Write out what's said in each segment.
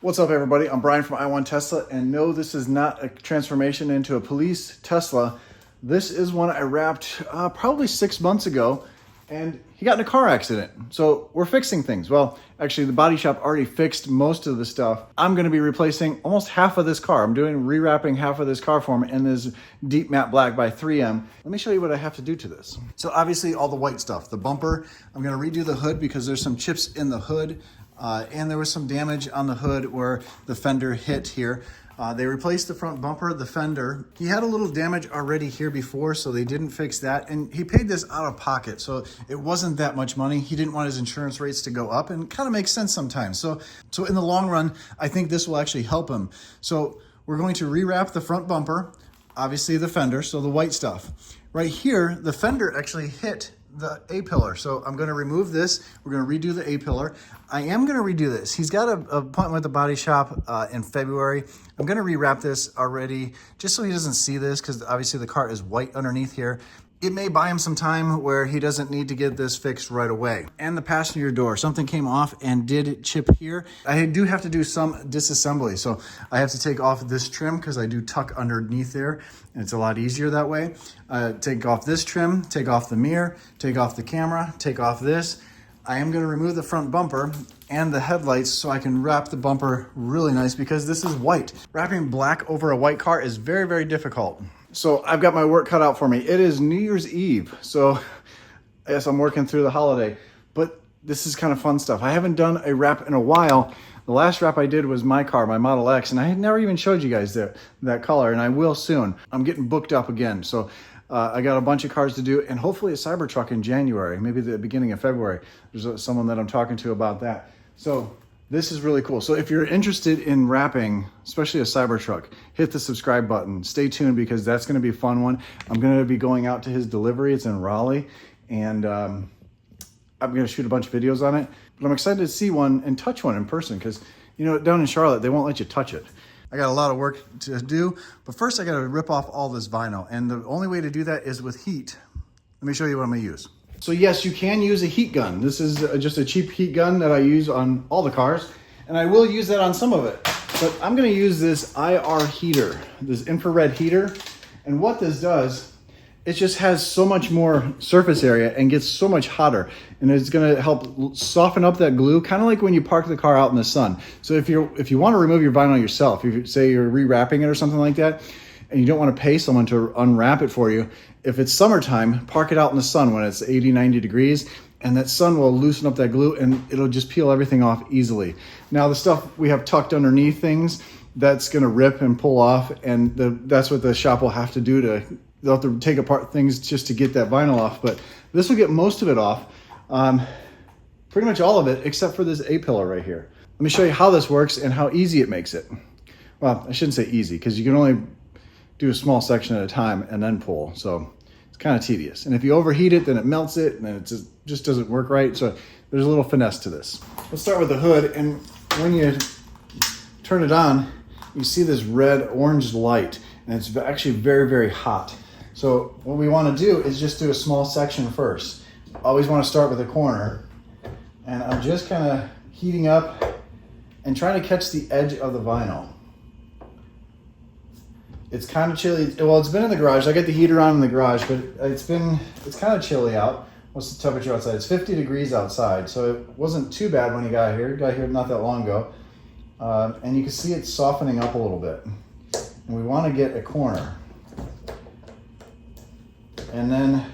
What's up, everybody? I'm Brian from I1Tesla, and no, this is not a transformation into a police Tesla. This is one I wrapped probably 6 months ago, and he got in a car accident. So we're fixing things. Well, actually, the body shop already fixed most of the stuff. I'm going to be replacing almost half of this car. I'm doing rewrapping half of this car for him in this deep matte black by 3M. Let me show you what I have to do to this. So obviously all the white stuff, the bumper, I'm going to redo the hood because there's some chips in the hood. And there was some damage on the hood where the fender hit here. They replaced the front bumper, the fender. He had a little damage already here before, so they didn't fix that. And he paid this out of pocket, so it wasn't that much money. He didn't want his insurance rates to go up, and it kind of makes sense sometimes. So in the long run, I think this will actually help him. So we're going to rewrap the front bumper, obviously the fender, so the white stuff. Right here, the fender actually hit the A-pillar. So I'm going to remove this. We're going to redo the A-pillar. I am going to redo this. He's got an appointment with the body shop in February. I'm going to rewrap this already just so he doesn't see this, because obviously the car is white underneath here. It may buy him some time where he doesn't need to get this fixed right away. And the passenger door, something came off and did chip here. I do have to do some disassembly. So I have to take off this trim because I do tuck underneath there, and it's a lot easier that way. Take off this trim, take off the mirror, take off the camera, take off this. I am gonna remove the front bumper and the headlights so I can wrap the bumper really nice, because this is white. Wrapping black over a white car is very, very difficult. So I've got my work cut out for me. It is New Year's Eve, so I guess I'm working through the holiday, but this is kind of fun stuff. I haven't done a wrap in a while. The last wrap I did was my car, my Model X, and I had never even showed you guys that color, and I will soon. I'm getting booked up again, so I got a bunch of cars to do, and hopefully a Cybertruck in January, maybe the beginning of February. There's someone that I'm talking to about that. So this is really cool. So if you're interested in wrapping, especially a Cybertruck, hit the subscribe button. Stay tuned, because that's going to be a fun one. I'm going to be going out to his delivery. It's in Raleigh, and I'm going to shoot a bunch of videos on it. But I'm excited to see one and touch one in person, because, you know, down in Charlotte, they won't let you touch it. I got a lot of work to do, but first I got to rip off all this vinyl. And the only way to do that is with heat. Let me show you what I'm going to use. So yes, you can use a heat gun. This is just a cheap heat gun that I use on all the cars, and I will use that on some of it. But I'm going to use this IR heater, this infrared heater. And what this does, it just has so much more surface area and gets so much hotter. And it's going to help soften up that glue, kind of like when you park the car out in the sun. So if you want to remove your vinyl yourself, if you say you're rewrapping it or something like that, and you don't want to pay someone to unwrap it for you, if it's summertime, park it out in the sun when it's 80, 90 degrees, and that sun will loosen up that glue and it'll just peel everything off easily. Now the stuff we have tucked underneath things, that's going to rip and pull off, and that's what the shop will have to do. They'll have to take apart things just to get that vinyl off, but this will get most of it off. Pretty much all of it, except for this A-pillar right here. Let me show you how this works and how easy it makes it. Well, I shouldn't say easy, because you can only do a small section at a time and then pull. So it's kind of tedious. And if you overheat it, then it melts it, and then it just doesn't work right. So there's a little finesse to this. Let's start with the hood. And when you turn it on, you see this red orange light, and it's actually very, very hot. So what we want to do is just do a small section first. Always want to start with a corner. And I'm just kind of heating up and trying to catch the edge of the vinyl. It's kind of chilly. Well, it's been in the garage. I got the heater on in the garage, but it's kind of chilly out. What's the temperature outside? It's 50 degrees outside, so it wasn't too bad when he got here. He got here not that long ago. And you can see it softening up a little bit. And we want to get a corner. And then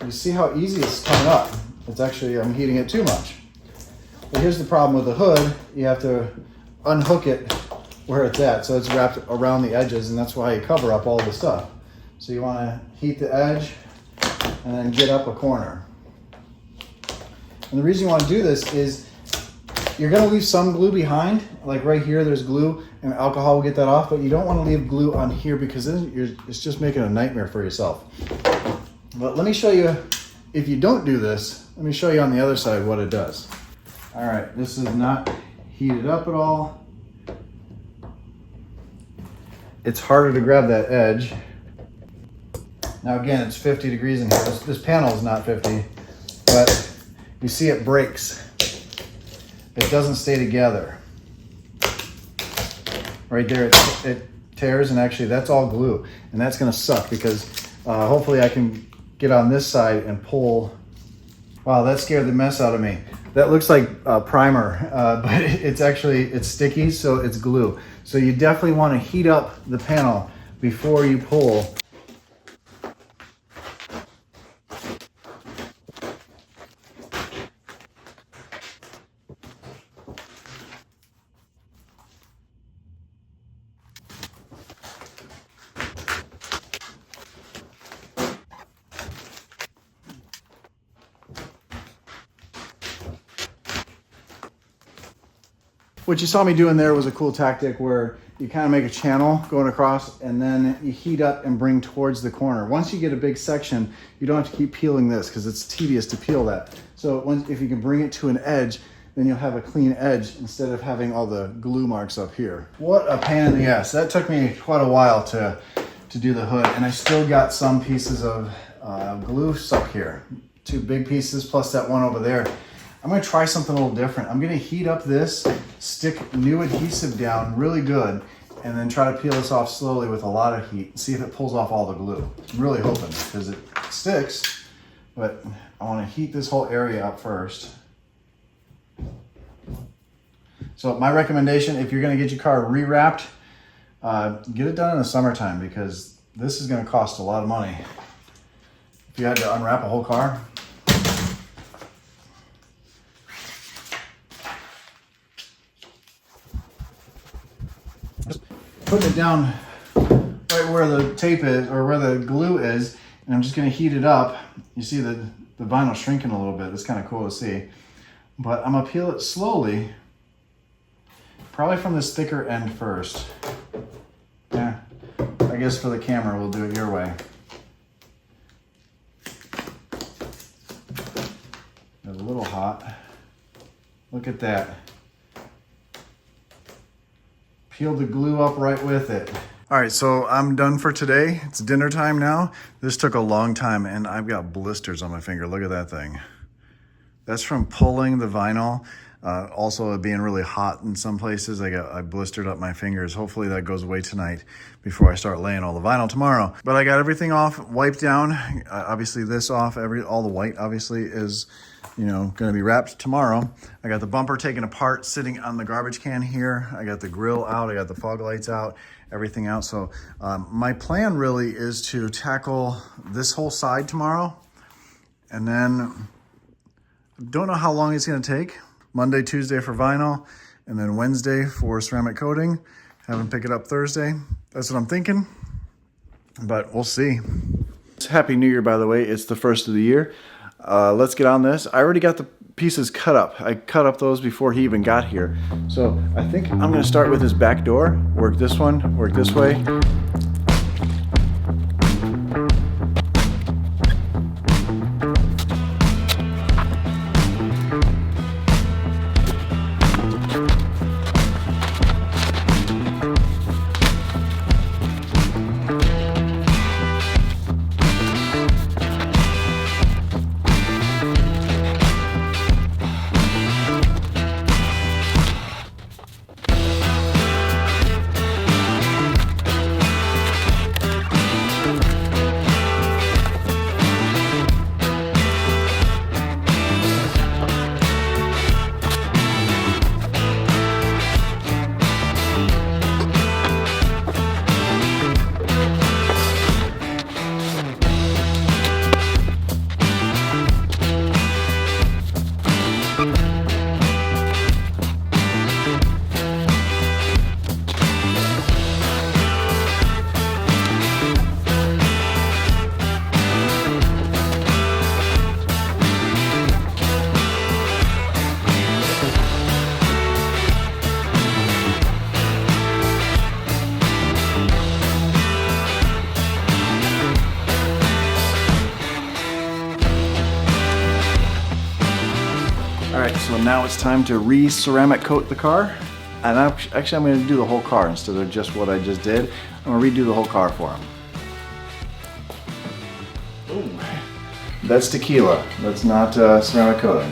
you see how easy it's coming up. It's actually, I'm heating it too much. But here's the problem with the hood. You have to unhook it where it's at, so it's wrapped around the edges, and that's why you cover up all the stuff. So you want to heat the edge and then get up a corner. And the reason you want to do this is you're going to leave some glue behind, like right here there's glue, and alcohol will get that off, but you don't want to leave glue on here, because then it's just making a nightmare for yourself. But let me show you, if you don't do this, let me show you on the other side what it does. All right, this is not heated up at all. It's harder to grab that edge. Now again, it's 50 degrees in here. This panel is not 50, but you see it breaks. it doesn't stay together. Right there, it tears, and actually that's all glue, and that's gonna suck because hopefully I can get on this side and pull. Wow, that scared the mess out of me. That looks like primer, but it's sticky, so it's glue. So you definitely wanna heat up the panel before you pull. What you saw me doing there was a cool tactic where you kind of make a channel going across and then you heat up and bring towards the corner. Once you get a big section, you don't have to keep peeling this because it's tedious to peel that. So if you can bring it to an edge, then you'll have a clean edge instead of having all the glue marks up here. What a pain in the ass. That took me quite a while to do the hood, and I still got some pieces of glue stuck here. 2 big pieces plus that one over there. I'm gonna try something a little different. I'm gonna heat up this, stick new adhesive down really good, and then try to peel this off slowly with a lot of heat and see if it pulls off all the glue. I'm really hoping, because it sticks, but I wanna heat this whole area up first. So my recommendation, if you're gonna get your car rewrapped, get it done in the summertime, because this is gonna cost a lot of money. If you had to unwrap a whole car, putting it down right where the tape is, or where the glue is, and I'm just gonna heat it up. You see the vinyl shrinking a little bit. It's kind of cool to see. But I'm gonna peel it slowly, probably from this thicker end first. Yeah, I guess for the camera, we'll do it your way. It's a little hot. Look at that. Peel the glue up right with it. All right, so I'm done for today. It's dinner time now. This took a long time, and I've got blisters on my finger. Look at that thing. That's from pulling the vinyl. Also it being really hot in some places. I blistered up my fingers. Hopefully that goes away tonight before I start laying all the vinyl tomorrow. But I got everything off, wiped down. Obviously this off, all the white obviously is, gonna be wrapped tomorrow. I got the bumper taken apart, sitting on the garbage can here. I got the grill out, I got the fog lights out, everything out. So my plan really is to tackle this whole side tomorrow. And then, don't know how long it's gonna take. Monday, Tuesday for vinyl, and then Wednesday for ceramic coating. Have them pick it up Thursday. That's what I'm thinking, but we'll see. Happy New Year, by the way. It's the first of the year. Let's get on this. I already got the pieces cut up. I cut up those before he even got here. So I think I'm gonna start with this back door, work this one, work this way. So now it's time to re-ceramic coat the car. And actually I'm going to do the whole car instead of just what I just did. I'm going to redo the whole car for him. Ooh. That's tequila. That's not ceramic coating.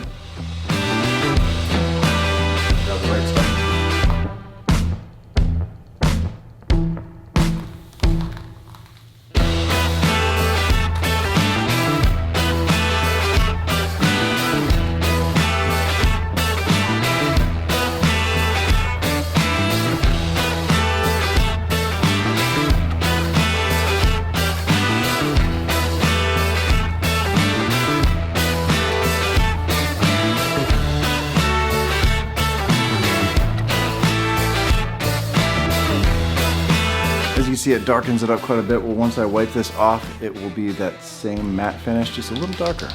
see it darkens it up quite a bit. Well, once I wipe this off, it will be that same matte finish, just a little darker.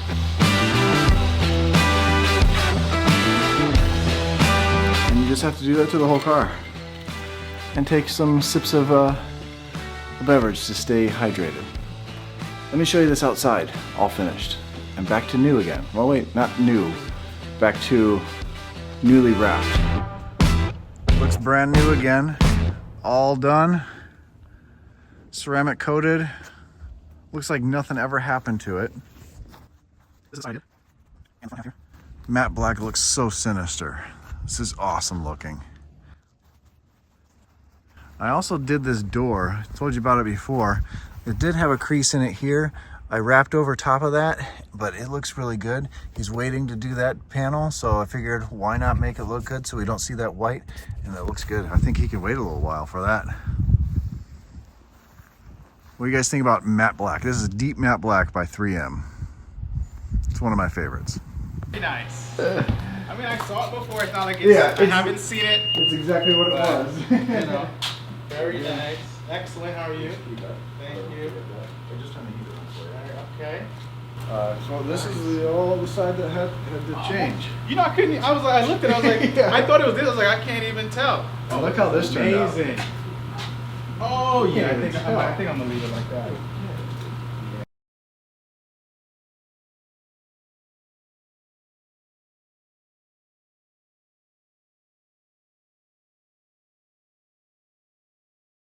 And you just have to do that to the whole car. And take some sips of a beverage to stay hydrated. Let me show you this outside, all finished. And back to new again. Well, wait, not new. Back to newly wrapped. Looks brand new again. All done. Ceramic coated. Looks like nothing ever happened to it. This is matte black looks so sinister. This is awesome looking. I also did this door. I told you about it before. It did have a crease in it here. I wrapped over top of that, but it looks really good. He's waiting to do that panel, so I figured why not make it look good so we don't see that white, and it looks good. I think he can wait a little while for that. What do you guys think about matte black? This is deep matte black by 3M. It's one of my favorites. Very nice. I mean, I saw it before. It's not like I haven't seen it. It's exactly what it was. You know, very nice. Excellent. How are you? Thank you. We're just trying to heat it up for you. Okay. So this is the side that had to change. You know, I couldn't. I was like, I looked at it. I was like, Yeah. I thought it was this. I was like, I can't even tell. Oh, look how this turned out. Amazing. Oh yeah, I think tell. I'm gonna leave it like that.